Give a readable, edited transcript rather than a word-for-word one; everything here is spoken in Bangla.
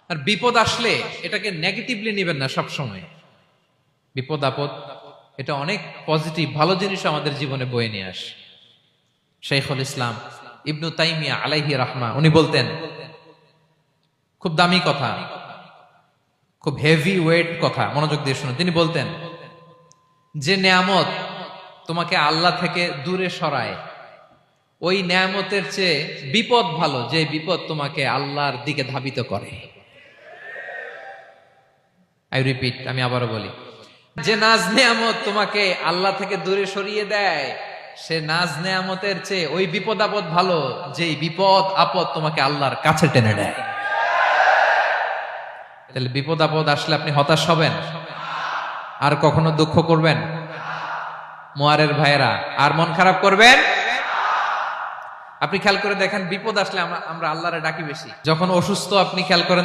আর বিপদ আসলে এটাকে নেগেটিভলি নেবেন না। সব সময় বিপদ আপদ এটা অনেক পজিটিভ ভালো জিনিস আমাদের জীবনে বয়ে নিয়ে আসে। শাইখুল ইসলাম ইবনু তাইমিয়া আলাইহি রাহমা উনি বলতেন, খুব দামি কথা, খুব হেভি ওয়েট কথা, মনোযোগ দিয়ে শুনুন। তিনি বলতেন, যে নেয়ামত তোমাকে আল্লাহ থেকে দূরে সরায়, ওই নেয়ামতের চেয়ে বিপদ ভালো, যে বিপদ তোমাকে আল্লাহর দিকে ধাবিত করে। আই রিপিট, আমি আবারও বলি, যে নাজ নেয়ামত তোমাকে আল্লাহ থেকে দূরে সরিয়ে দেয়, সে নাজ নেয়ামতের চেয়ে ওই বিপদ আপদ ভালো, যে বিপদ আপদ তোমাকে আল্লাহর কাছে টেনে নেয়। তাহলে বিপদ আপদ আসলে আপনি হতাশ হবেন? আর কখনো দুঃখ করবেন? মোয়ারের ভাইয়েরা, আর মন খারাপ করবেন? আপনি খেয়াল করে দেখেন, বিপদ আসলে আমরা আল্লাহরে ডাকি বেশি। যখন অসুস্থ আপনি খেয়াল করেন